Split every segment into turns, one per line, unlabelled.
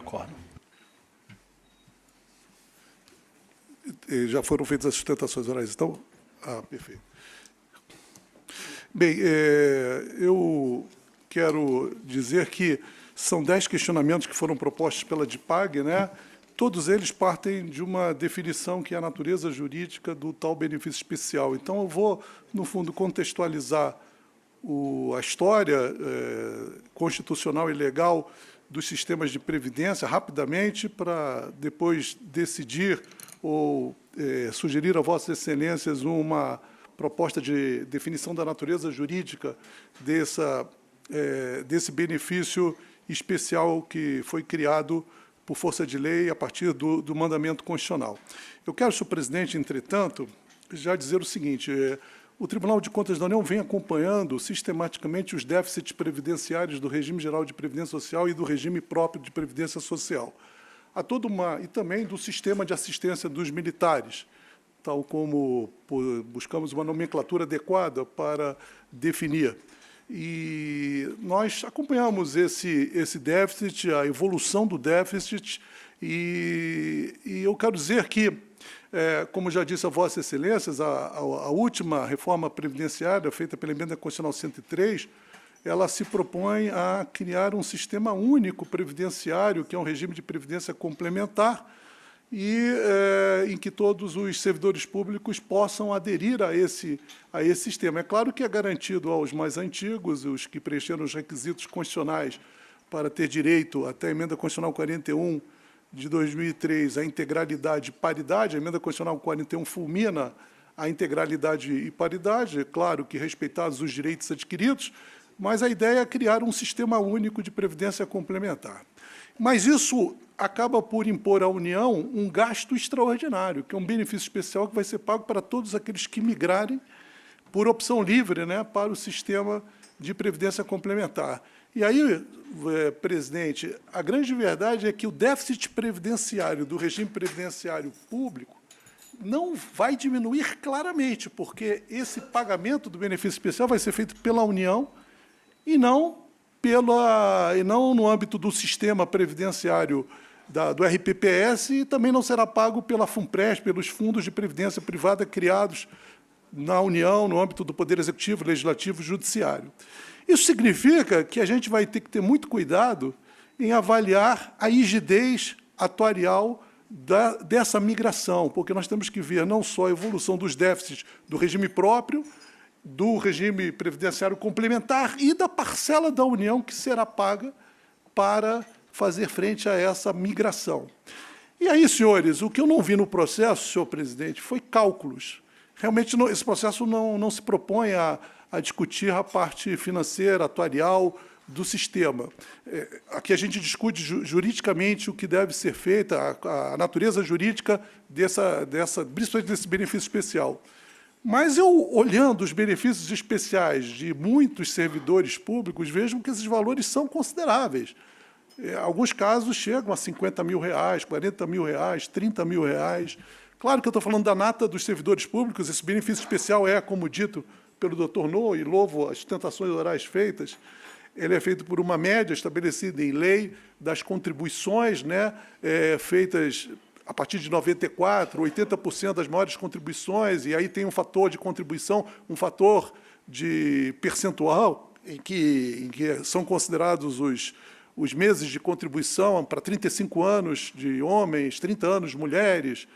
Concordo.
Já foram feitas as sustentações orais, então? Perfeito. Bem, eu quero dizer que são 10 questionamentos que foram propostos pela DIPAG, né? Todos eles partem de uma definição que é a natureza jurídica do tal benefício especial. Então, eu vou, no fundo, contextualizar a história constitucional e legal dos sistemas de previdência rapidamente, para depois decidir ou sugerir a Vossas Excelências uma proposta de definição da natureza jurídica desse benefício especial que foi criado por força de lei a partir do mandamento constitucional. Eu quero, senhor presidente, entretanto, já dizer o seguinte: o Tribunal de Contas da União vem acompanhando sistematicamente os déficits previdenciários do regime geral de previdência social e do regime próprio de previdência social. Há e também do sistema de assistência dos militares, tal como buscamos uma nomenclatura adequada para definir. E nós acompanhamos esse déficit, a evolução do déficit, e eu quero dizer que, como já disse a Vossas Excelências, a última reforma previdenciária, feita pela Emenda Constitucional 103, ela se propõe a criar um sistema único previdenciário, que é um regime de previdência complementar, e em que todos os servidores públicos possam aderir a esse sistema. É claro que é garantido aos mais antigos, os que preencheram os requisitos constitucionais para ter direito, até a Emenda Constitucional 41 de 2003, a integralidade e paridade. A Emenda Constitucional 41 fulmina a integralidade e paridade, é claro que respeitados os direitos adquiridos, mas a ideia é criar um sistema único de previdência complementar. Mas isso acaba por impor à União um gasto extraordinário, que é um benefício especial que vai ser pago para todos aqueles que migrarem por opção livre, né, para o sistema de previdência complementar. E aí, presidente, a grande verdade é que o déficit previdenciário do regime previdenciário público não vai diminuir claramente, porque esse pagamento do benefício especial vai ser feito pela União e não no âmbito do sistema previdenciário do RPPS, e também não será pago pela FUNPRES, pelos fundos de previdência privada criados na União, no âmbito do Poder Executivo, Legislativo e Judiciário. Isso significa que a gente vai ter que ter muito cuidado em avaliar a rigidez atuarial dessa migração, porque nós temos que ver não só a evolução dos déficits do regime próprio, do regime previdenciário complementar e da parcela da União que será paga para fazer frente a essa migração. E aí, senhores, o que eu não vi no processo, senhor presidente, foi cálculos. Realmente, esse processo não se propõe a discutir a parte financeira, atuarial do sistema. Aqui a gente discute juridicamente o que deve ser feito, a natureza jurídica principalmente desse benefício especial. Mas eu, olhando os benefícios especiais de muitos servidores públicos, vejo que esses valores são consideráveis. Alguns casos chegam a 50 mil reais, 40 mil reais, 30 mil reais. Claro que eu estou falando da nata dos servidores públicos, esse benefício especial como dito pelo doutor No, e louvo as tentações orais feitas, ele é feito por uma média estabelecida em lei das contribuições, né, feitas a partir de 94, 80% das maiores contribuições, e aí tem um fator de contribuição, um fator de percentual, em que são considerados os meses de contribuição para 35 anos de homens, 30 anos de mulheres,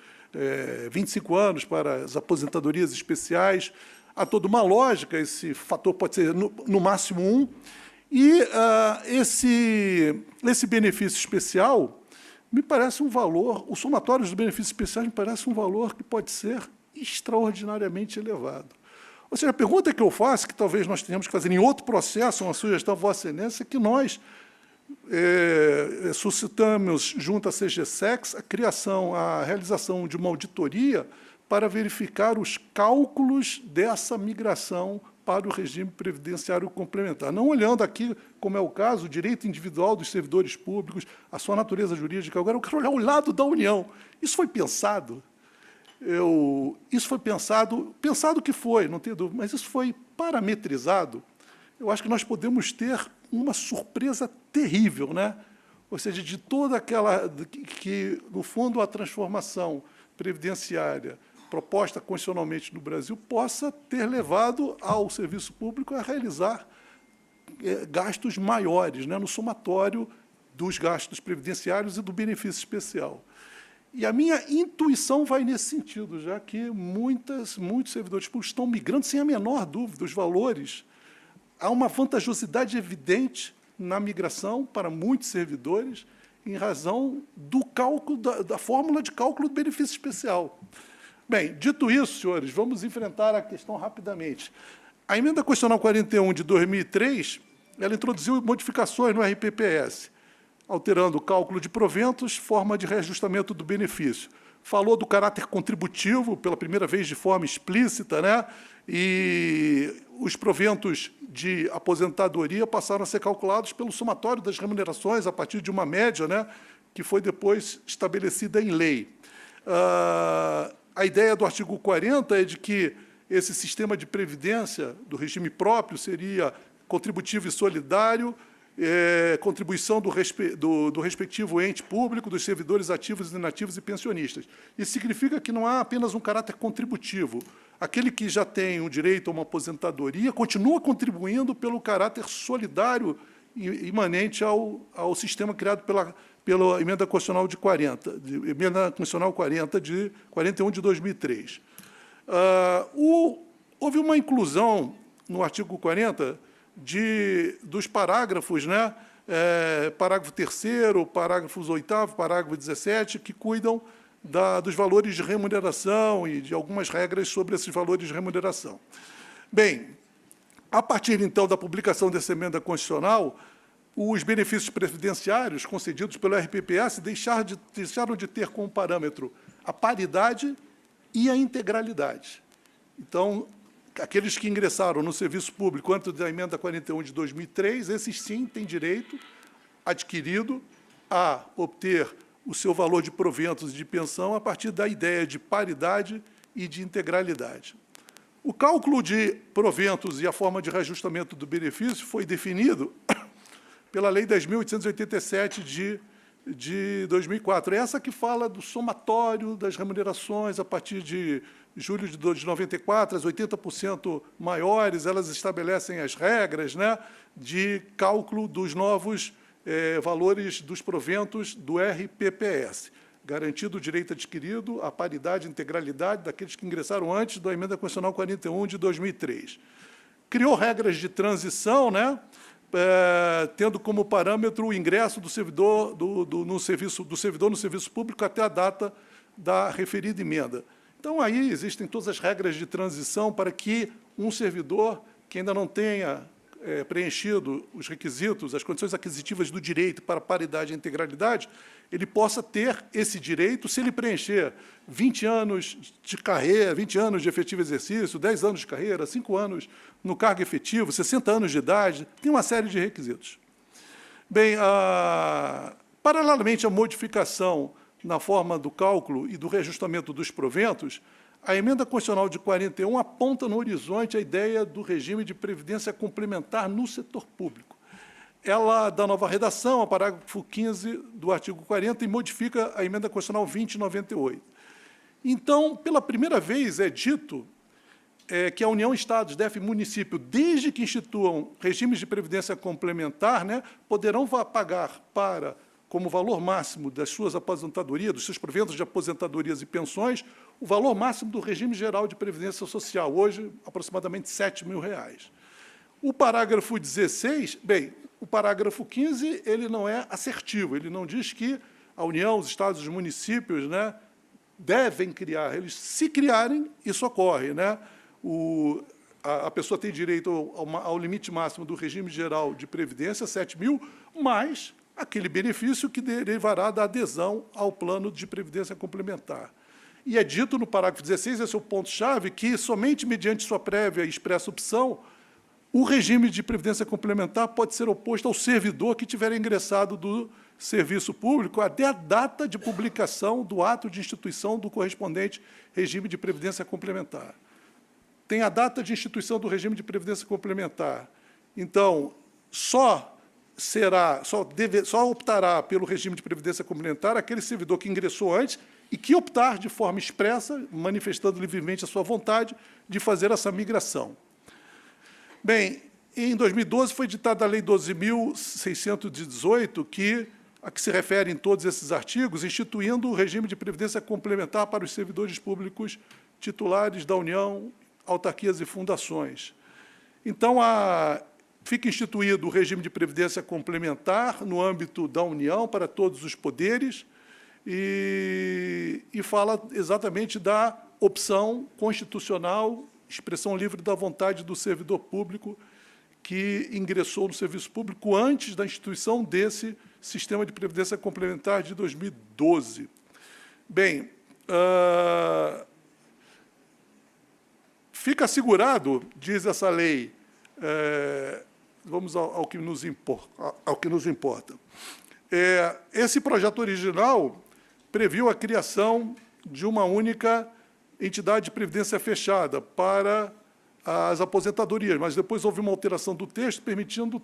25 anos para as aposentadorias especiais. Há toda uma lógica, esse fator pode ser no máximo 1, e esse benefício especial me parece um valor, os somatórios dos benefícios especiais me parece um valor que pode ser extraordinariamente elevado. Ou seja, a pergunta que eu faço, que talvez nós tenhamos que fazer em outro processo, uma sugestão à Vossa Excelência, é que nós suscitamos, junto à CGSEX, a realização de uma auditoria para verificar os cálculos dessa migração para o regime previdenciário complementar. Não olhando aqui, como é o caso, o direito individual dos servidores públicos, a sua natureza jurídica. Agora, eu quero olhar o lado da União. Isso foi pensado? Isso foi pensado que foi, não tenho dúvida, mas isso foi parametrizado. Eu acho que nós podemos ter uma surpresa terrível, né? ou seja, de toda aquela que, no fundo, a transformação previdenciária proposta constitucionalmente no Brasil possa ter levado ao serviço público a realizar gastos maiores, né, no somatório dos gastos previdenciários e do benefício especial. E a minha intuição vai nesse sentido, já que muitos servidores públicos estão migrando, sem a menor dúvida, os valores. Há uma vantajosidade evidente na migração para muitos servidores, em razão do cálculo, da fórmula de cálculo do benefício especial. Bem, dito isso, senhores, vamos enfrentar a questão rapidamente. A Emenda Constitucional 41 de 2003, ela introduziu modificações no RPPS, alterando o cálculo de proventos, forma de reajustamento do benefício. Falou do caráter contributivo, pela primeira vez de forma explícita, né? E os proventos de aposentadoria passaram a ser calculados pelo somatório das remunerações, a partir de uma média, né, que foi depois estabelecida em lei. A ideia do artigo 40 é de que esse sistema de previdência do regime próprio seria contributivo e solidário, contribuição do respectivo ente público, dos servidores ativos, inativos e pensionistas. Isso significa que não há apenas um caráter contributivo. Aquele que já tem o direito a uma aposentadoria continua contribuindo pelo caráter solidário imanente ao sistema criado pela Emenda Constitucional de 40, Emenda Constitucional 41 de 2003. Houve uma inclusão no artigo 40 dos parágrafos, né, parágrafo 3º, parágrafos 8º, parágrafo 17, que cuidam dos valores de remuneração e de algumas regras sobre esses valores de remuneração. Bem, a partir, então, da publicação dessa emenda constitucional, os benefícios previdenciários concedidos pelo RPPS deixaram de ter como parâmetro a paridade e a integralidade. Então, aqueles que ingressaram no serviço público antes da Emenda 41 de 2003, esses sim têm direito adquirido a obter o seu valor de proventos e de pensão a partir da ideia de paridade e de integralidade. O cálculo de proventos e a forma de reajustamento do benefício foi definido pela Lei 10.887 de 2004. É essa que fala do somatório das remunerações a partir de julho de 94, as 80% maiores, elas estabelecem as regras, né, de cálculo dos novos valores dos proventos do RPPS, garantido o direito adquirido, a paridade e integralidade daqueles que ingressaram antes da Emenda Constitucional 41 de 2003. Criou regras de transição, né, tendo como parâmetro o ingresso do servidor no serviço público até a data da referida emenda. Então, aí existem todas as regras de transição para que um servidor que ainda não tenha preenchido os requisitos, as condições aquisitivas do direito para paridade e integralidade, ele possa ter esse direito se ele preencher 20 anos de carreira, 20 anos de efetivo exercício, 10 anos de carreira, 5 anos no cargo efetivo, 60 anos de idade, tem uma série de requisitos. Bem, paralelamente à modificação na forma do cálculo e do reajustamento dos proventos, a Emenda Constitucional de 41 aponta no horizonte a ideia do regime de previdência complementar no setor público. Ela dá nova redação ao parágrafo 15 do artigo 40 e modifica a Emenda Constitucional 2098. Então, pela primeira vez, é dito que a União, Estados, DF e município, desde que instituam regimes de previdência complementar, né, poderão pagar como valor máximo das suas aposentadorias, dos seus proventos de aposentadorias e pensões, o valor máximo do regime geral de previdência social, hoje aproximadamente R$ 7.000. O parágrafo 16, bem, o parágrafo 15, ele não é assertivo, ele não diz que a União, os Estados e os municípios, né, devem criar, eles, se criarem, isso ocorre, né? A pessoa tem direito ao limite máximo do regime geral de previdência, 7.000, mais aquele benefício que derivará da adesão ao plano de previdência complementar. E é dito no parágrafo 16, esse é o ponto-chave, que somente mediante sua prévia e expressa opção, o regime de previdência complementar pode ser oposto ao servidor que tiver ingressado do serviço público até a data de publicação do ato de instituição do correspondente regime de previdência complementar. Tem a data de instituição do regime de previdência complementar. Então, só só optará pelo regime de previdência complementar aquele servidor que ingressou antes e que optar de forma expressa, manifestando livremente a sua vontade, de fazer essa migração. Bem, em 2012 foi editada a Lei 12.618, a que se refere em todos esses artigos, instituindo o regime de previdência complementar para os servidores públicos titulares da União, autarquias e fundações. Então, fica instituído o regime de previdência complementar no âmbito da União para todos os poderes e fala exatamente da opção constitucional, expressão livre da vontade do servidor público que ingressou no serviço público antes da instituição desse sistema de previdência complementar de 2012. Bem, fica assegurado, diz essa lei, vamos ao que nos importa. Esse projeto original previu a criação de uma única entidade de previdência fechada para as aposentadorias, mas depois houve uma alteração do texto permitindo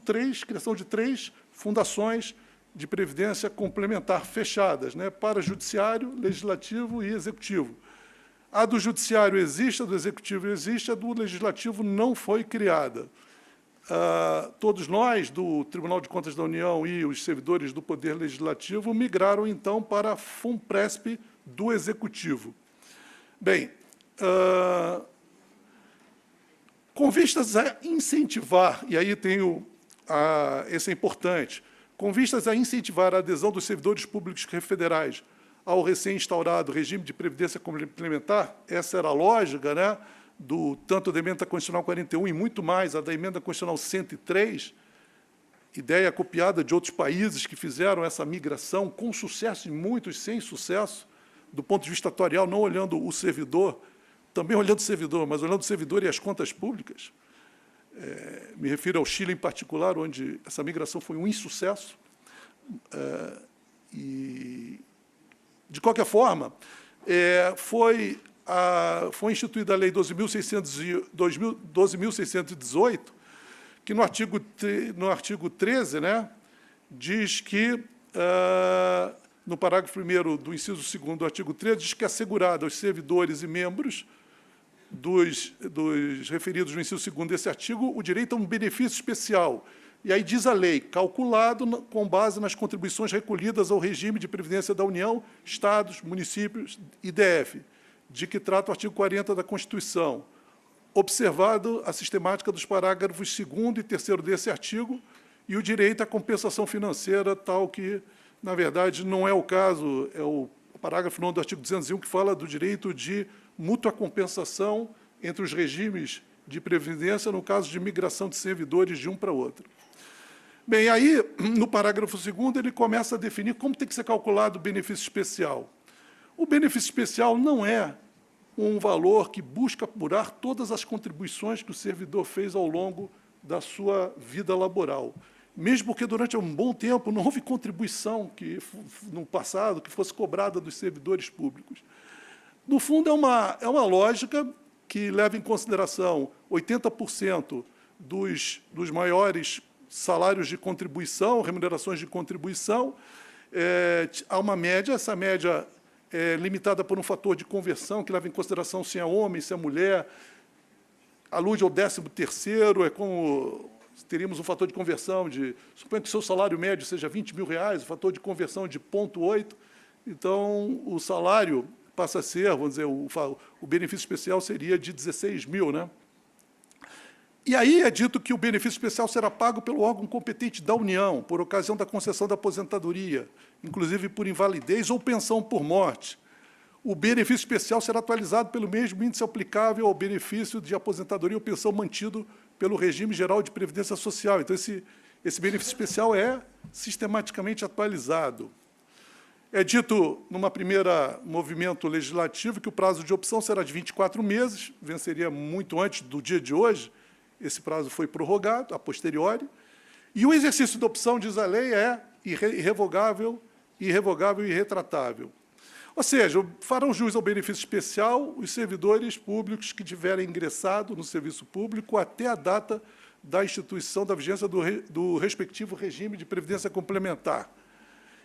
criação de 3 fundações de previdência complementar fechadas, né, para judiciário, legislativo e executivo. A do judiciário existe, a do executivo existe, a do legislativo não foi criada. Todos nós, do Tribunal de Contas da União e os servidores do Poder Legislativo, migraram, então, para a FUNPRESP do Executivo. Bem, com vistas a incentivar, e aí tenho, esse é importante, com vistas a incentivar a adesão dos servidores públicos federais ao recém-instaurado regime de previdência complementar, essa era a lógica, né, tanto da Emenda Constitucional 41 e muito mais a da Emenda Constitucional 103, ideia copiada de outros países que fizeram essa migração com sucesso e muitos sem sucesso, do ponto de vista atuarial, não olhando o servidor, também olhando o servidor, mas olhando o servidor e as contas públicas. Me refiro ao Chile, em particular, onde essa migração foi um insucesso. E, de qualquer forma, foi instituída a Lei 12.618, que no artigo 13, né, diz que, no parágrafo 1º do inciso 2º do artigo 13, diz que é assegurado aos servidores e membros dos referidos no inciso 2º desse artigo o direito a um benefício especial. E aí diz a lei, calculado com base nas contribuições recolhidas ao regime de previdência da União, Estados, municípios e DF, de que trata o artigo 40 da Constituição, observado a sistemática dos parágrafos 2º e 3º desse artigo e o direito à compensação financeira, tal que, na verdade, não é o caso, é o parágrafo 9 do artigo 201, que fala do direito de mútua compensação entre os regimes de previdência no caso de migração de servidores de um para outro. Bem, aí, no parágrafo 2º, ele começa a definir como tem que ser calculado o benefício especial. O benefício especial não é um valor que busca apurar todas as contribuições que o servidor fez ao longo da sua vida laboral. Mesmo porque, durante um bom tempo, não houve contribuição no passado que fosse cobrada dos servidores públicos. No fundo, é uma lógica que leva em consideração 80% dos maiores salários de contribuição, remunerações de contribuição. Há uma média, essa média é limitada por um fator de conversão que leva em consideração se é homem, se é mulher, alude ao 13º, é como teríamos um fator de conversão de, suponho que o seu salário médio seja R$20 mil, o fator de conversão de 0,8, então o salário passa a ser, vamos dizer, o benefício especial seria de 16 mil, né? E aí é dito que o benefício especial será pago pelo órgão competente da União, por ocasião da concessão da aposentadoria, inclusive por invalidez ou pensão por morte. O benefício especial será atualizado pelo mesmo índice aplicável ao benefício de aposentadoria ou pensão mantido pelo regime geral de previdência social. Então, esse benefício especial é sistematicamente atualizado. É dito, numa primeira movimento legislativo, que o prazo de opção será de 24 meses, venceria muito antes do dia de hoje, esse prazo foi prorrogado, a posteriori, e o exercício da opção, diz a lei, é irrevogável e irretratável. Ou seja, farão jus ao benefício especial os servidores públicos que tiverem ingressado no serviço público até a data da instituição da vigência do respectivo regime de previdência complementar,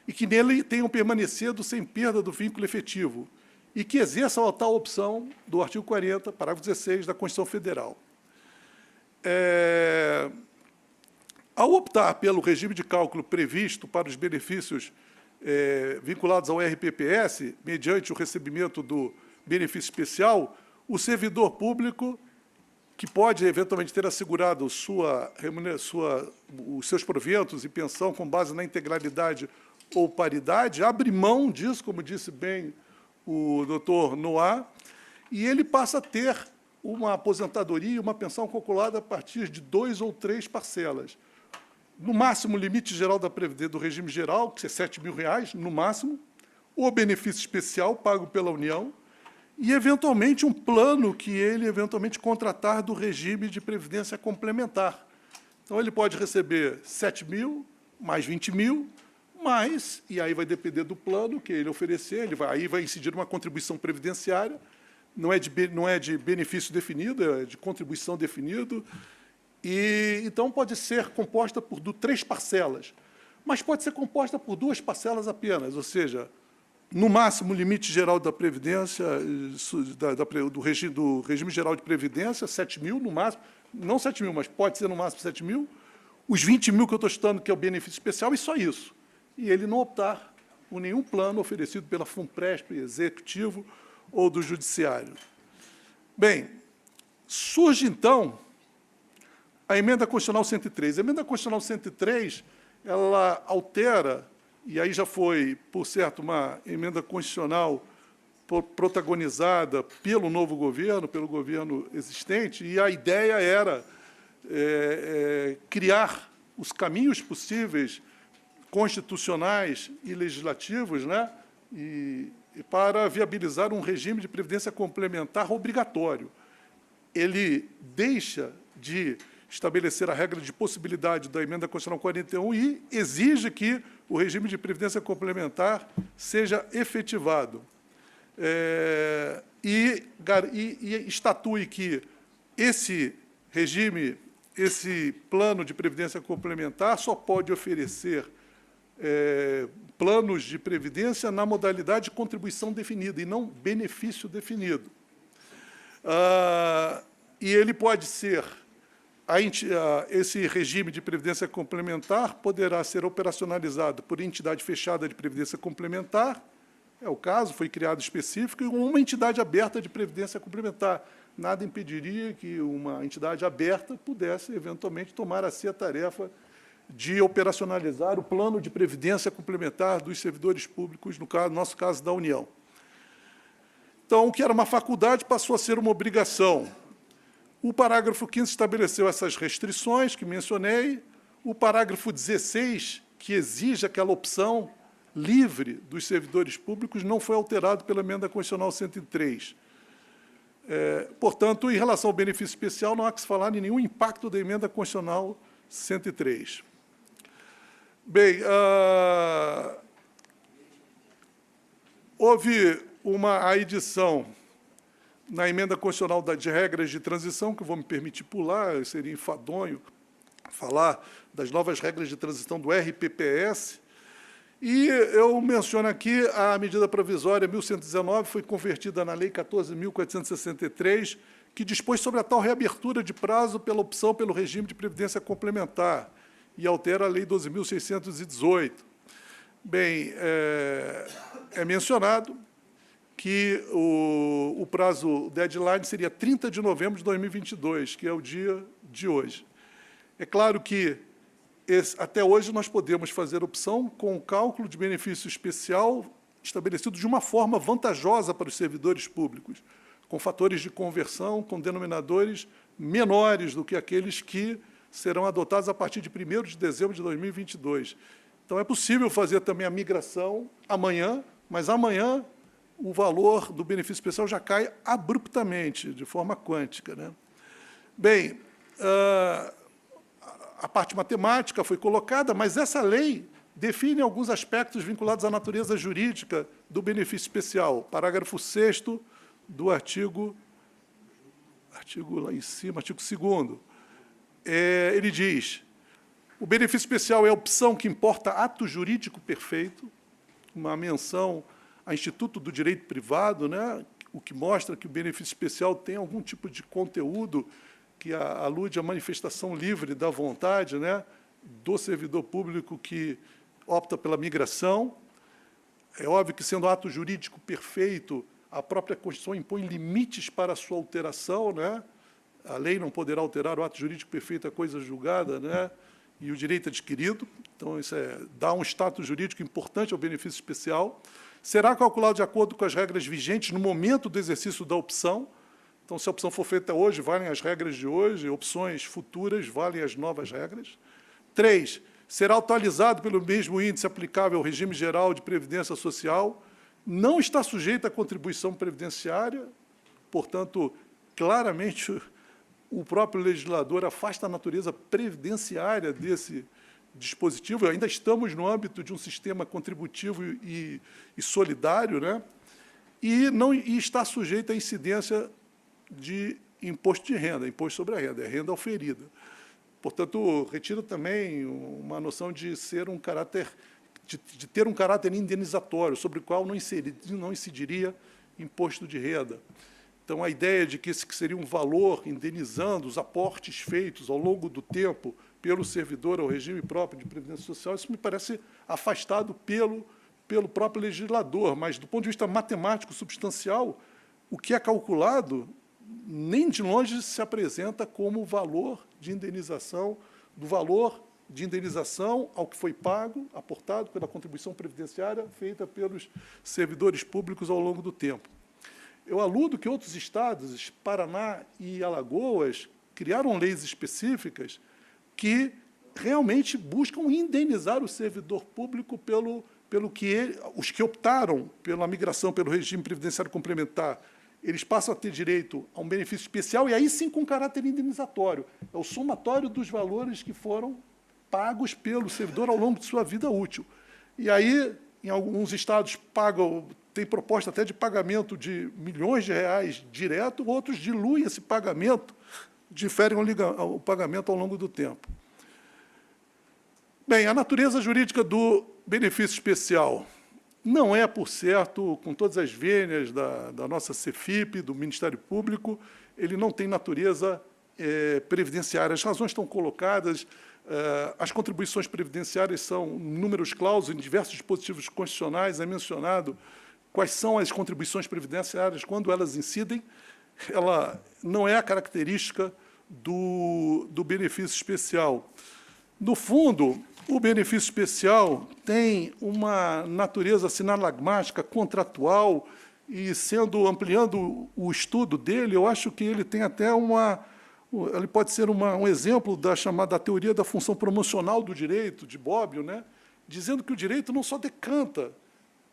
e que nele tenham permanecido sem perda do vínculo efetivo, e que exerçam a tal opção do artigo 40, parágrafo 16 da Constituição Federal. Ao optar pelo regime de cálculo previsto para os benefícios vinculados ao RPPS, mediante o recebimento do benefício especial, o servidor público, que pode eventualmente ter assegurado os seus proventos e pensão com base na integralidade ou paridade, abre mão disso, como disse bem o doutor Noah, e ele passa a ter uma aposentadoria e uma pensão calculada a partir de 2 ou 3 parcelas. No máximo, o limite geral do regime geral, que é R$ 7.000, no máximo, o benefício especial pago pela União, e, eventualmente, um plano que ele, eventualmente, contratar do regime de previdência complementar. Então, ele pode receber R$ 7.000, mais R$ 20.000, mais, e aí vai depender do plano que ele oferecer, aí vai incidir uma contribuição previdenciária, não é de benefício definido, é de contribuição definido, e, então, pode ser composta por 3 parcelas, mas pode ser composta por 2 parcelas apenas, ou seja, no máximo, o limite geral da Previdência, do regime geral de Previdência, 7.000 no máximo, não 7.000, mas pode ser no máximo 7.000, os 20.000 que eu estou citando, que é o benefício especial, e só isso. E ele não optar por nenhum plano oferecido pela FUNPRESP, Executivo ou do Judiciário. Bem, surge, então, a Emenda Constitucional 103. A Emenda Constitucional 103, ela altera, e aí já foi, por certo, uma emenda constitucional protagonizada pelo novo governo, pelo governo existente, e a ideia era criar os caminhos possíveis constitucionais e legislativos, né, para viabilizar um regime de previdência complementar obrigatório. Ele deixa de estabelecer a regra de possibilidade da Emenda Constitucional 41 e exige que o regime de previdência complementar seja efetivado. E estatue que esse regime, esse plano de previdência complementar só pode oferecer planos de previdência na modalidade de contribuição definida e não benefício definido. E ele pode ser, esse regime de previdência complementar poderá ser operacionalizado por entidade fechada de previdência complementar, é o caso, foi criado específico, e uma entidade aberta de previdência complementar. Nada impediria que uma entidade aberta pudesse, eventualmente, tomar a si a tarefa de operacionalizar o plano de previdência complementar dos servidores públicos, no nosso caso, da União. Então, o que era uma faculdade passou a ser uma obrigação. O parágrafo 15º estabeleceu essas restrições que mencionei. O parágrafo 16, que exige aquela opção livre dos servidores públicos, não foi alterado pela Emenda Constitucional 103. Portanto, em relação ao benefício especial, não há que se falar em nenhum impacto da Emenda Constitucional 103. Bem, houve a edição na Emenda Constitucional de Regras de Transição, que eu vou me permitir pular, seria enfadonho falar das novas regras de transição do RPPS, e eu menciono aqui a medida provisória 1119, foi convertida na Lei 14.463, que dispôs sobre a tal reabertura de prazo pela opção pelo regime de previdência complementar, e altera a Lei 12.618. Bem, é mencionado que o prazo, o deadline, seria 30 de novembro de 2022, que é o dia de hoje. É claro que, até hoje, nós podemos fazer opção com o cálculo de benefício especial estabelecido de uma forma vantajosa para os servidores públicos, com fatores de conversão, com denominadores menores do que aqueles que serão adotados a partir de 1º de dezembro de 2022. Então, é possível fazer também a migração amanhã, mas amanhã o valor do benefício especial já cai abruptamente, de forma quântica, né? Bem, a parte matemática foi colocada, mas essa lei define alguns aspectos vinculados à natureza jurídica do benefício especial. Parágrafo 6º do artigo lá em cima, artigo 2º. ele diz: o benefício especial é a opção que importa ato jurídico perfeito, uma menção ao Instituto do Direito Privado, né, o que mostra que o benefício especial tem algum tipo de conteúdo que alude à manifestação livre da vontade, né, do servidor público que opta pela migração. É óbvio que, sendo ato jurídico perfeito, a própria Constituição impõe limites para a sua alteração, né? A lei não poderá alterar o ato jurídico perfeito, a coisa julgada, né? E o direito adquirido. Então, isso dá um status jurídico importante ao benefício especial. Será calculado de acordo com as regras vigentes no momento do exercício da opção. Então, se a opção for feita hoje, valem as regras de hoje, opções futuras valem as novas regras. 3, será atualizado pelo mesmo índice aplicável ao regime geral de previdência social, não está sujeito à contribuição previdenciária, portanto, claramente, o próprio legislador afasta a natureza previdenciária desse dispositivo. Ainda estamos no âmbito de um sistema contributivo e solidário, né? E está sujeito à incidência de imposto de renda, imposto sobre a renda, é renda oferida. Portanto, retira também uma noção de ser um caráter, de ter um caráter indenizatório, sobre o qual não incidiria imposto de renda. Então, a ideia de que esse seria um valor indenizando os aportes feitos ao longo do tempo pelo servidor ao regime próprio de previdência social, isso me parece afastado pelo próprio legislador, mas, do ponto de vista matemático substancial, o que é calculado nem de longe se apresenta como valor de indenização, do valor de indenização ao que foi pago, aportado pela contribuição previdenciária feita pelos servidores públicos ao longo do tempo. Eu aludo que outros estados, Paraná e Alagoas, criaram leis específicas que realmente buscam indenizar o servidor público pelo que os que optaram pela migração pelo regime previdenciário complementar, eles passam a ter direito a um benefício especial, e aí sim com caráter indenizatório. É o somatório dos valores que foram pagos pelo servidor ao longo de sua vida útil. E aí, em alguns estados, tem proposta até de pagamento de milhões de reais direto, outros diluem esse pagamento, diferem o pagamento ao longo do tempo. Bem, a natureza jurídica do benefício especial não é, por certo, com todas as vênias da nossa CEFIP, do Ministério Público, ele não tem natureza previdenciária. As razões estão colocadas, as contribuições previdenciárias são números clausos em diversos dispositivos constitucionais, é mencionado quais são as contribuições previdenciárias, quando elas incidem, ela não é a característica do benefício especial. No fundo, o benefício especial tem uma natureza sinalagmática, contratual, e ampliando o estudo dele, eu acho que ele tem até ele pode ser um exemplo da chamada teoria da função promocional do direito, de Bobbio, né? Dizendo que o direito não só decanta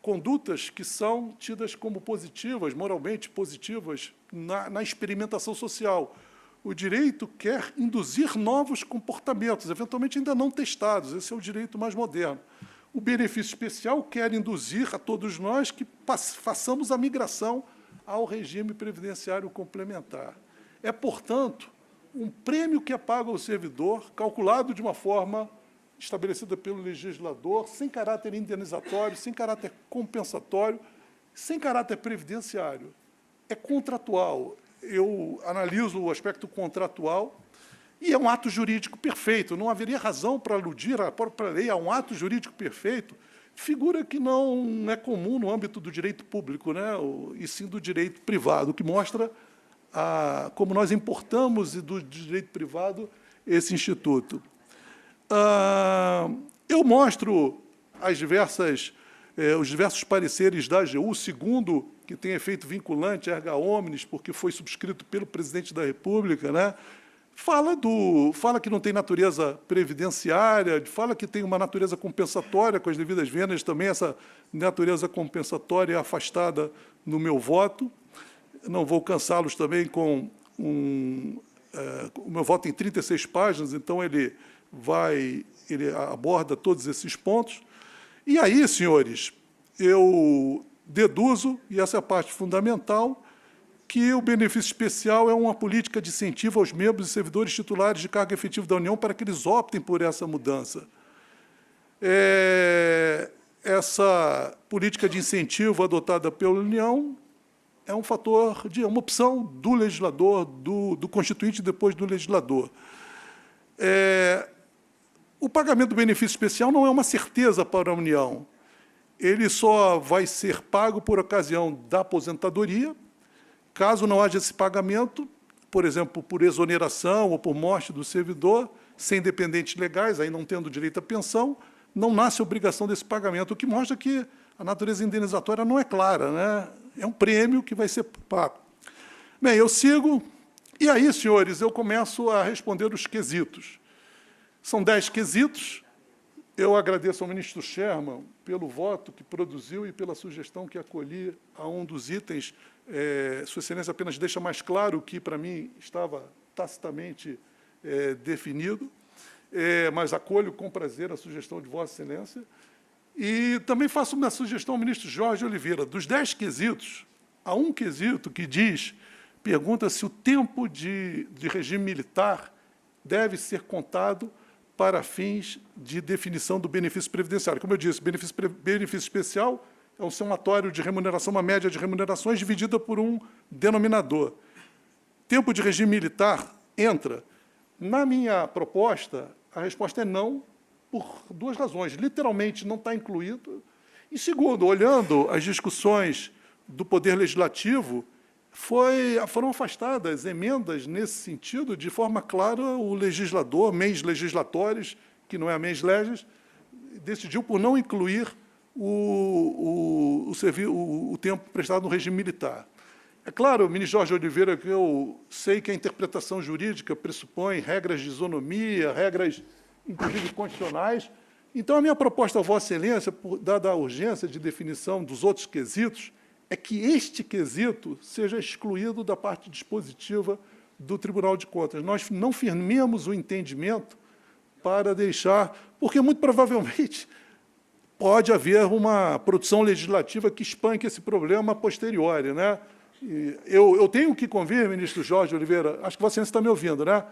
condutas que são tidas como positivas, moralmente positivas, na experimentação social. O direito quer induzir novos comportamentos, eventualmente ainda não testados, esse é o direito mais moderno. O benefício especial quer induzir a todos nós que façamos a migração ao regime previdenciário complementar. É, portanto, um prêmio que é pago ao servidor, calculado de uma forma estabelecida pelo legislador, sem caráter indenizatório, sem caráter compensatório, sem caráter previdenciário. É contratual. Eu analiso o aspecto contratual e é um ato jurídico perfeito. Não haveria razão para aludir à própria lei a um ato jurídico perfeito, figura que não é comum no âmbito do direito público, né, e sim do direito privado, o que mostra como nós importamos do direito privado esse instituto. Eu mostro os diversos pareceres da AGU, segundo que tem efeito vinculante, erga omnes, porque foi subscrito pelo presidente da República, né? Fala que não tem natureza previdenciária, fala que tem uma natureza compensatória com as devidas vênias, também essa natureza compensatória é afastada no meu voto. Não vou cansá-los também com o meu voto em 36 páginas, então ele aborda todos esses pontos. E aí, senhores, eu deduzo, e essa é a parte fundamental, que o benefício especial é uma política de incentivo aos membros e servidores titulares de cargo efetivo da União para que eles optem por essa mudança. Essa política de incentivo adotada pela União é um fator, é uma opção do legislador, do Constituinte e depois do legislador. O pagamento do benefício especial não é uma certeza para a União. Ele só vai ser pago por ocasião da aposentadoria. Caso não haja esse pagamento, por exemplo, por exoneração ou por morte do servidor, sem dependentes legais, aí não tendo direito à pensão, não nasce a obrigação desse pagamento, o que mostra que a natureza indenizatória não é clara, né? É um prêmio que vai ser pago. Bem, eu sigo, e aí, senhores, eu começo a responder os quesitos. São 10 quesitos. Eu agradeço ao ministro Sherman pelo voto que produziu e pela sugestão que acolhi a um dos itens. Sua Excelência apenas deixa mais claro o que, para mim, estava tacitamente definido, mas acolho com prazer a sugestão de Vossa Excelência. E também faço uma sugestão ao ministro Jorge Oliveira. Dos 10 quesitos, há um quesito que pergunta se o tempo de regime militar deve ser contado para fins de definição do benefício previdenciário. Como eu disse, benefício especial é um somatório de remuneração, uma média de remunerações dividida por um denominador. Tempo de regime militar entra. Na minha proposta, a resposta é não, por 2 razões. Literalmente, não está incluído. E, segundo, olhando as discussões do Poder Legislativo, foram afastadas emendas nesse sentido, de forma clara, o legislador, mens legislatores, que não é a mens legis, decidiu por não incluir o tempo prestado no regime militar. É claro, ministro Jorge Oliveira, que eu sei que a interpretação jurídica pressupõe regras de isonomia, regras, inclusive, constitucionais. Então, a minha proposta a Vossa Excelência, dada a urgência de definição dos outros quesitos, é que este quesito seja excluído da parte dispositiva do Tribunal de Contas. Nós não firmemos o entendimento para deixar, porque, muito provavelmente, pode haver uma produção legislativa que espanque esse problema a posteriori, né? Eu tenho que convir, ministro Jorge Oliveira, acho que Vossa Excelência está me ouvindo, né?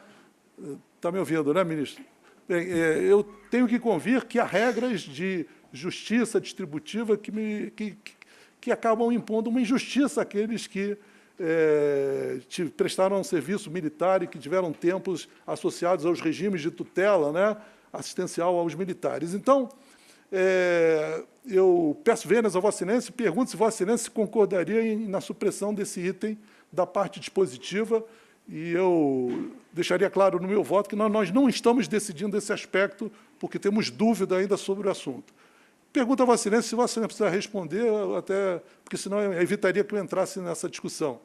Está me ouvindo, né, ministro? Bem, eu tenho que convir que há regras de justiça distributiva que acabam impondo uma injustiça àqueles que prestaram serviço militar e que tiveram tempos associados aos regimes de tutela, né, assistencial aos militares. Então, eu peço vênias a Vossa Excelência e pergunto se Vossa Excelência concordaria na supressão desse item da parte dispositiva, e eu deixaria claro no meu voto que nós não estamos decidindo esse aspecto, porque temos dúvida ainda sobre o assunto. Pergunto a Vossa Excelência se Vossa Excelência precisar responder, até, porque senão eu evitaria que eu entrasse nessa discussão.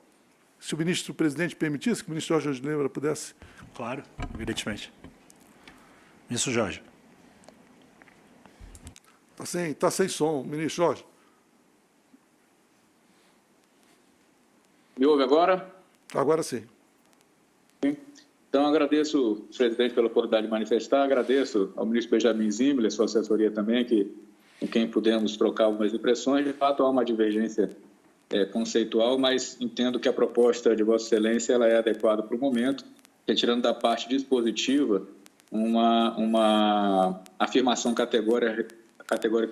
Se o ministro-presidente permitisse, que o ministro Jorge Oliveira pudesse.
Claro, evidentemente. Ministro Jorge.
Está sem som, ministro Jorge.
Me ouve agora?
Agora sim.
Sim. Então, agradeço, presidente, pela oportunidade de manifestar, agradeço ao ministro Benjamin Zimmermann, sua assessoria também, com quem pudemos trocar algumas impressões. De fato, há uma divergência conceitual, mas entendo que a proposta de Vossa Excelência ela é adequada para o momento, retirando da parte dispositiva uma afirmação categórica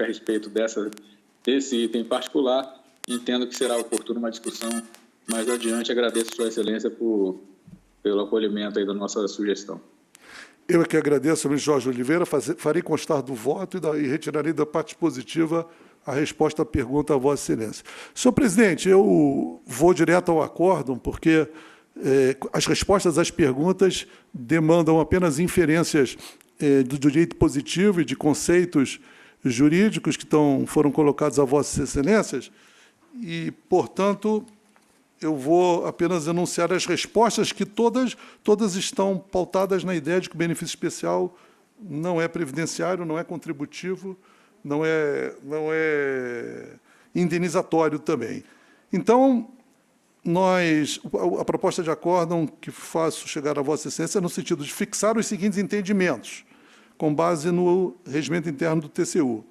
a respeito desse item em particular. Entendo que será oportuna uma discussão mais adiante. Agradeço a Sua Excelência pelo acolhimento aí da nossa sugestão.
Eu é que agradeço ao ministro Jorge Oliveira, farei constar do voto e retirarei da parte dispositiva a resposta à pergunta a Vossa Excelência. Senhor presidente, eu vou direto ao acórdão, porque as respostas às perguntas demandam apenas inferências do direito positivo e de conceitos jurídicos que foram colocados a Vossas Excelências e, portanto, eu vou apenas enunciar as respostas que todas estão pautadas na ideia de que o benefício especial não é previdenciário, não é contributivo, não é indenizatório também. Então, a proposta de acórdão que faço chegar a Vossa Excelência é no sentido de fixar os seguintes entendimentos, com base no regimento interno do TCU.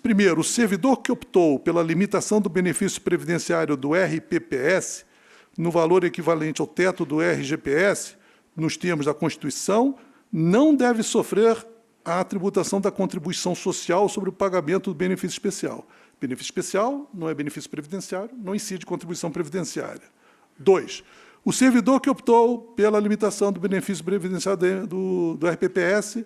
Primeiro, o servidor que optou pela limitação do benefício previdenciário do RPPS no valor equivalente ao teto do RGPS, nos termos da Constituição, não deve sofrer a tributação da contribuição social sobre o pagamento do benefício especial. Benefício especial não é benefício previdenciário, não incide contribuição previdenciária. 2. O servidor que optou pela limitação do benefício previdenciário do RPPS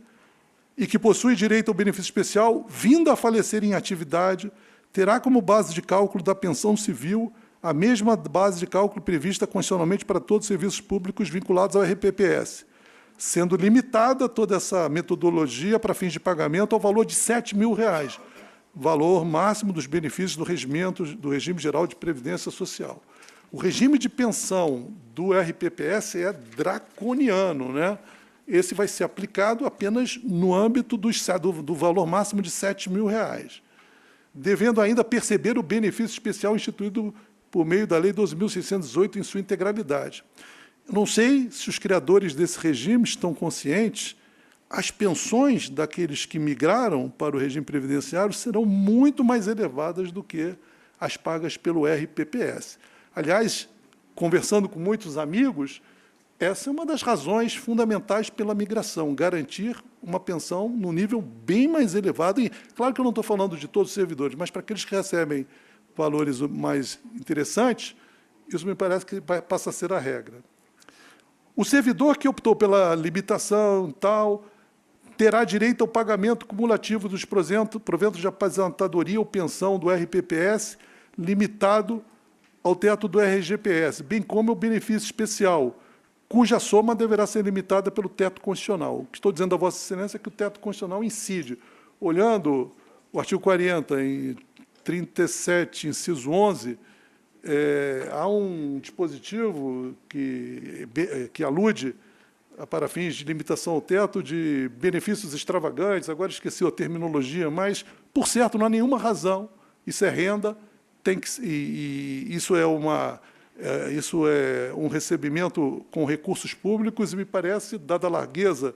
e que possui direito ao benefício especial, vindo a falecer em atividade, terá como base de cálculo da pensão civil a mesma base de cálculo prevista constitucionalmente para todos os serviços públicos vinculados ao RPPS, sendo limitada toda essa metodologia para fins de pagamento ao valor de R$ 7.000, valor máximo dos benefícios do regime geral de previdência social. O regime de pensão do RPPS é draconiano, né? Esse vai ser aplicado apenas no âmbito do valor máximo de R$ 7.000, devendo ainda perceber o benefício especial instituído por meio da Lei 12.608 em sua integralidade. Eu não sei se os criadores desse regime estão conscientes, as pensões daqueles que migraram para o regime previdenciário serão muito mais elevadas do que as pagas pelo RPPS. Aliás, conversando com muitos amigos, essa é uma das razões fundamentais pela migração, garantir uma pensão num nível bem mais elevado. E, claro que eu não estou falando de todos os servidores, mas para aqueles que recebem valores mais interessantes, isso me parece que passa a ser a regra. O servidor que optou pela limitação tal terá direito ao pagamento cumulativo dos proventos de aposentadoria ou pensão do RPPS, limitado ao teto do RGPS, bem como o benefício especial, cuja soma deverá ser limitada pelo teto constitucional. O que estou dizendo a Vossa Excelência é que o teto constitucional incide. Olhando o artigo 40, em 37, inciso 11, há um dispositivo que alude, para fins de limitação ao teto, de benefícios extravagantes, agora esqueci a terminologia, mas, por certo, não há nenhuma razão, isso é renda, isso é um recebimento com recursos públicos, e me parece, dada a largueza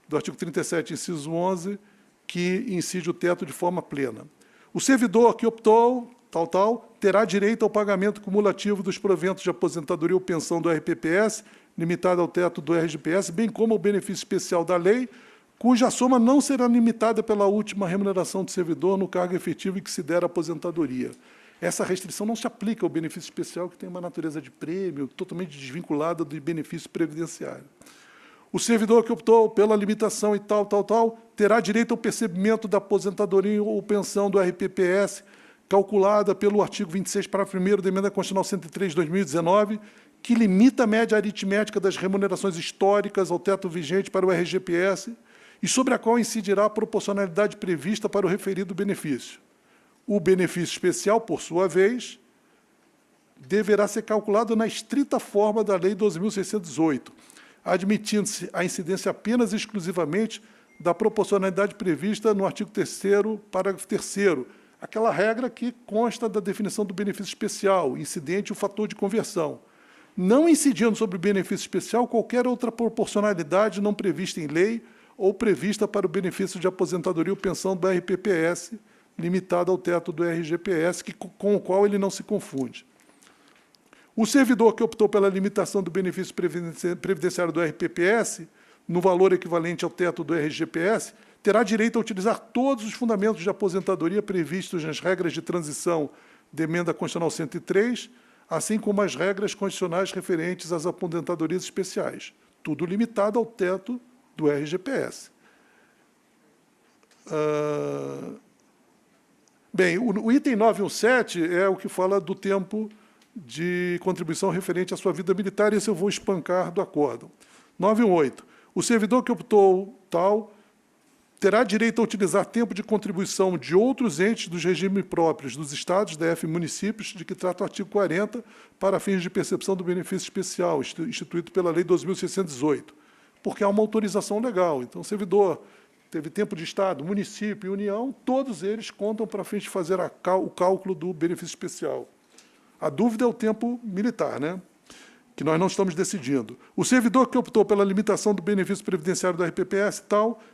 do artigo 37, inciso 11, que incide o teto de forma plena. O servidor que optou, terá direito ao pagamento cumulativo dos proventos de aposentadoria ou pensão do RPPS, limitado ao teto do RGPS, bem como ao benefício especial da lei, cuja soma não será limitada pela última remuneração do servidor no cargo efetivo em que se der a aposentadoria. Essa restrição não se aplica ao benefício especial, que tem uma natureza de prêmio, totalmente desvinculada do benefício previdenciário. O servidor que optou pela limitação e terá direito ao percebimento da aposentadoria ou pensão do RPPS, calculada pelo artigo 26, parágrafo 1º da Emenda Constitucional 103 de 2019, que limita a média aritmética das remunerações históricas ao teto vigente para o RGPS e sobre a qual incidirá a proporcionalidade prevista para o referido benefício. O benefício especial, por sua vez, deverá ser calculado na estrita forma da Lei 12.608, admitindo-se a incidência apenas e exclusivamente da proporcionalidade prevista no artigo 3º, parágrafo 3º, aquela regra que consta da definição do benefício especial, incidente e o fator de conversão, não incidindo sobre o benefício especial qualquer outra proporcionalidade não prevista em lei ou prevista para o benefício de aposentadoria ou pensão do RPPS, limitado ao teto do RGPS, com o qual ele não se confunde. O servidor que optou pela limitação do benefício previdenciário do RPPS, no valor equivalente ao teto do RGPS, terá direito a utilizar todos os fundamentos de aposentadoria previstos nas regras de transição da Emenda Constitucional 103, assim como as regras constitucionais referentes às aposentadorias especiais, tudo limitado ao teto do RGPS. Bem, o item 917 é o que fala do tempo de contribuição referente à sua vida militar, e esse eu vou espancar do acórdão. 918. O servidor que optou terá direito a utilizar tempo de contribuição de outros entes dos regimes próprios dos estados, DF e municípios, de que trata o artigo 40, para fins de percepção do benefício especial, instituído pela Lei 12.618, porque há uma autorização legal. Então, o servidor teve tempo de Estado, município e União, todos eles contam para fins de fazer o cálculo do benefício especial. A dúvida é o tempo militar, né? Que nós não estamos decidindo. O servidor que optou pela limitação do benefício previdenciário do RPPS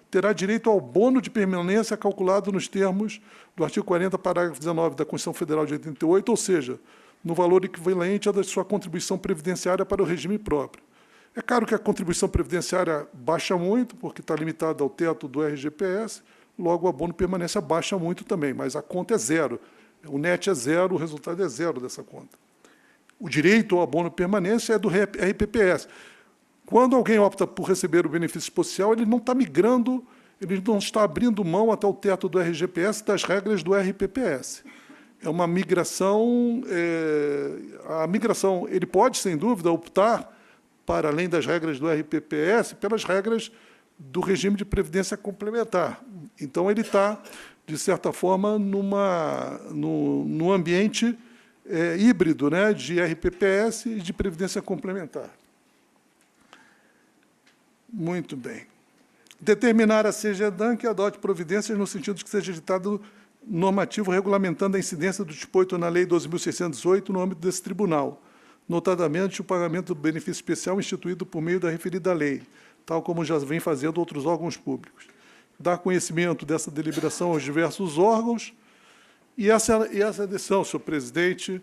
terá direito ao bônus de permanência calculado nos termos do artigo 40, parágrafo 19 da Constituição Federal de 88, ou seja, no valor equivalente à da sua contribuição previdenciária para o regime próprio. É claro que a contribuição previdenciária baixa muito, porque está limitada ao teto do RGPS, logo o abono permanência baixa muito também, mas a conta é zero. O net é zero, o resultado é zero dessa conta. O direito ao abono permanência é do RPPS. Quando alguém opta por receber o benefício social, ele não está migrando, ele não está abrindo mão até o teto do RGPS das regras do RPPS. É uma migração... a migração, ele pode, sem dúvida, optar, para além das regras do RPPS, pelas regras do regime de previdência complementar. Então, ele está, de certa forma, num ambiente híbrido, né, de RPPS e de previdência complementar. Muito bem. Determinar a CGEDAN que adote providências no sentido de que seja editado normativo regulamentando a incidência do disposto na Lei 12.608 no âmbito desse tribunal, notadamente o pagamento do benefício especial instituído por meio da referida lei, tal como já vem fazendo outros órgãos públicos. Dar conhecimento dessa deliberação aos diversos órgãos e essa decisão, senhor presidente,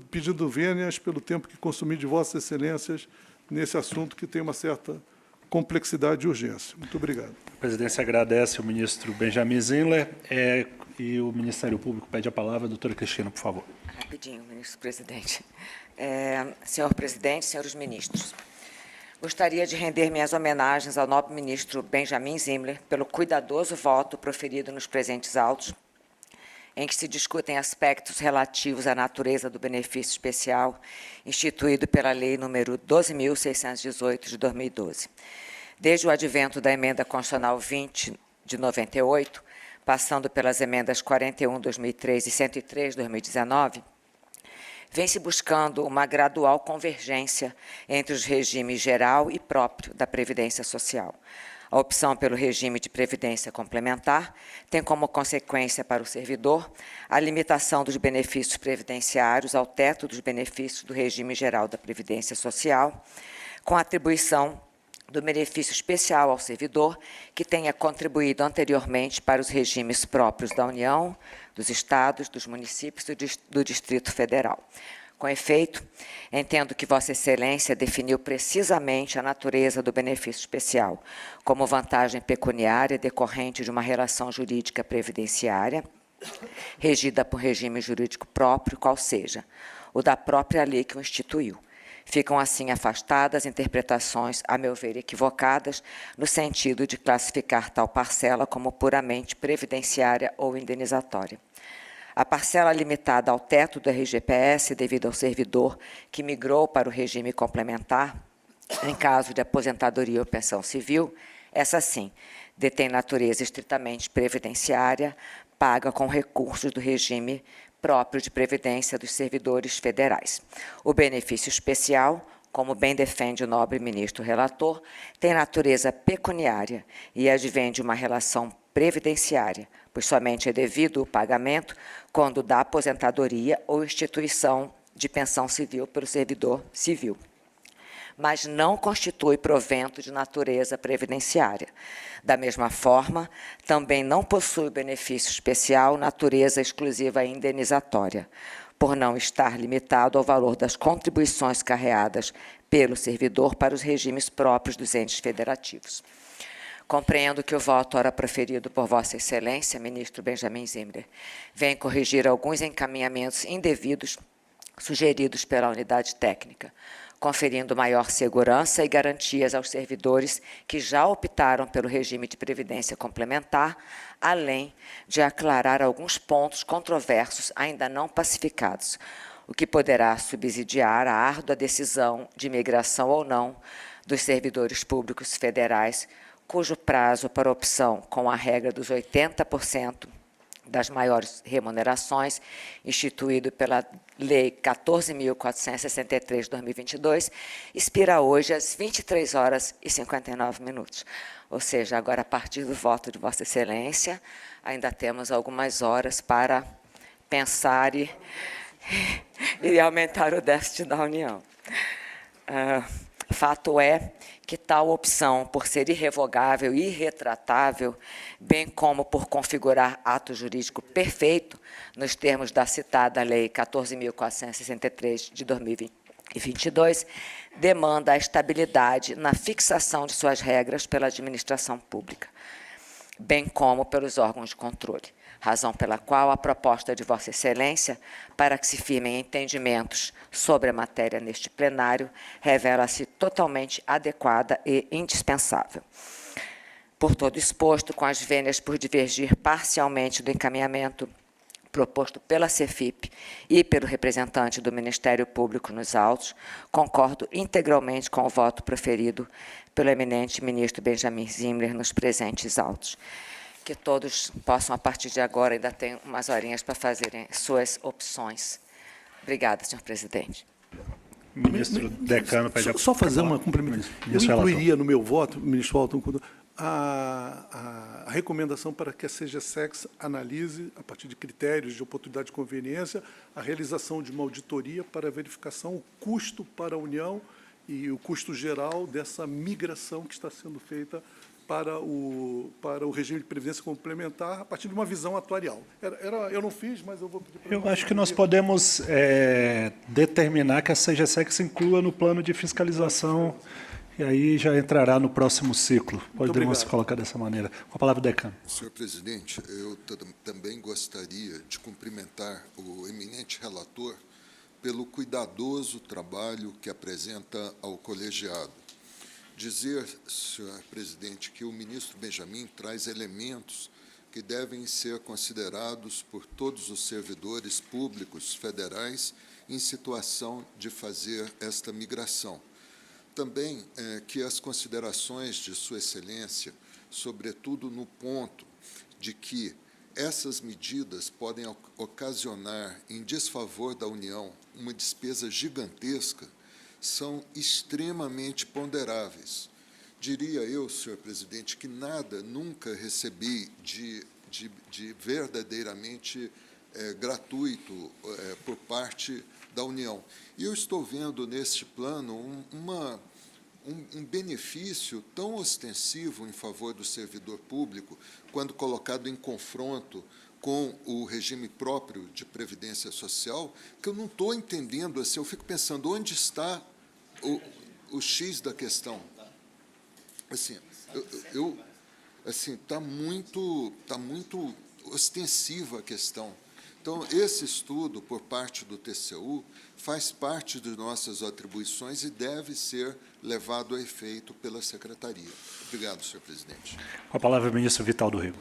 pedindo vênias pelo tempo que consumi de vossas excelências nesse assunto que tem uma certa complexidade e urgência. Muito obrigado.
A presidência agradece ao ministro Benjamin Zimler e o Ministério Público pede a palavra. Doutora Cristina, por favor.
Rapidinho, ministro presidente. Senhor presidente, senhores ministros, gostaria de render minhas homenagens ao nobre ministro Benjamin Zimler pelo cuidadoso voto proferido nos presentes autos, em que se discutem aspectos relativos à natureza do benefício especial instituído pela Lei nº 12.618, de 2012. Desde o advento da Emenda Constitucional 20, de 98, passando pelas emendas 41, 2003 e 103, 2019, vem-se buscando uma gradual convergência entre os regimes geral e próprio da Previdência Social. A opção pelo regime de previdência complementar tem como consequência para o servidor a limitação dos benefícios previdenciários ao teto dos benefícios do regime geral da Previdência Social, com a atribuição do benefício especial ao servidor que tenha contribuído anteriormente para os regimes próprios da União, dos Estados, dos municípios e do Distrito Federal. Com efeito, entendo que Vossa Excelência definiu precisamente a natureza do benefício especial como vantagem pecuniária decorrente de uma relação jurídica previdenciária, regida por regime jurídico próprio, qual seja o da própria lei que o instituiu. Ficam, assim, afastadas interpretações, a meu ver, equivocadas, no sentido de classificar tal parcela como puramente previdenciária ou indenizatória. A parcela limitada ao teto do RGPS, devido ao servidor que migrou para o regime complementar, em caso de aposentadoria ou pensão civil, essa sim, detém natureza estritamente previdenciária, paga com recursos do regime próprio de previdência dos servidores federais. O benefício especial, como bem defende o nobre ministro relator, tem natureza pecuniária e advém de uma relação previdenciária, pois somente é devido o pagamento quando da aposentadoria ou instituição de pensão civil pelo servidor civil, mas não constitui provento de natureza previdenciária. Da mesma forma, também não possui benefício especial natureza exclusiva indenizatória, por não estar limitado ao valor das contribuições carreadas pelo servidor para os regimes próprios dos entes federativos. Compreendo que o voto ora proferido por Vossa Excelência, ministro Benjamin Zimler, vem corrigir alguns encaminhamentos indevidos sugeridos pela unidade técnica, conferindo maior segurança e garantias aos servidores que já optaram pelo regime de previdência complementar, além de aclarar alguns pontos controversos ainda não pacificados, o que poderá subsidiar a árdua decisão de migração ou não dos servidores públicos federais, cujo prazo para opção com a regra dos 80% das maiores remunerações, instituído pela Lei 14.463, de 2022, expira hoje às 23h59. Ou seja, agora, a partir do voto de Vossa Excelência, ainda temos algumas horas para pensar e aumentar o déficit da União. Fato é que tal opção, por ser irrevogável e irretratável, bem como por configurar ato jurídico perfeito, nos termos da citada Lei 14.463 de 2022, demanda a estabilidade na fixação de suas regras pela administração pública, bem como pelos órgãos de controle, razão pela qual a proposta de Vossa Excelência, para que se firmem entendimentos sobre a matéria neste plenário, revela-se totalmente adequada e indispensável. Por todo exposto, com as vênias por divergir parcialmente do encaminhamento proposto pela CEFIP e pelo representante do Ministério Público nos autos, concordo integralmente com o voto proferido pelo eminente ministro Benjamin Zimler nos presentes autos. Que todos possam, a partir de agora, ainda tem umas horinhas para fazerem suas opções. Obrigada, senhor presidente.
Ministro Decano pede a
Só fazer uma cumprimentação. Eu incluiria no meu voto, ministro Walton, a recomendação para que a CGSEX analise, a partir de critérios de oportunidade e conveniência, a realização de uma auditoria para verificação o custo para a União e o custo geral dessa migração que está sendo feita para o regime de previdência complementar a partir de uma visão atuarial. Eu não fiz, mas eu vou pedir para...
Eu acho que nós podemos determinar que a CGSEX se inclua no plano de fiscalização e aí já entrará no próximo ciclo. Podemos colocar dessa maneira. Com a palavra, Decano.
Senhor presidente, eu também gostaria de cumprimentar o eminente relator pelo cuidadoso trabalho que apresenta ao colegiado. Dizer, senhor presidente, que o ministro Benjamin traz elementos que devem ser considerados por todos os servidores públicos federais em situação de fazer esta migração. Também que as considerações de Sua Excelência, sobretudo no ponto de que essas medidas podem ocasionar, em desfavor da União, uma despesa gigantesca, são extremamente ponderáveis. Diria eu, senhor presidente, que nunca recebi de verdadeiramente gratuito por parte da União. E eu estou vendo neste plano um benefício tão ostensivo em favor do servidor público, quando colocado em confronto com o regime próprio de previdência social, que eu não estou entendendo. Assim, eu fico pensando, onde está o X da questão? Assim, está muito ostensiva a questão. Então, esse estudo, por parte do TCU, faz parte de nossas atribuições e deve ser levado a efeito pela Secretaria. Obrigado, senhor presidente.
Com a palavra, o ministro Vital do Rego.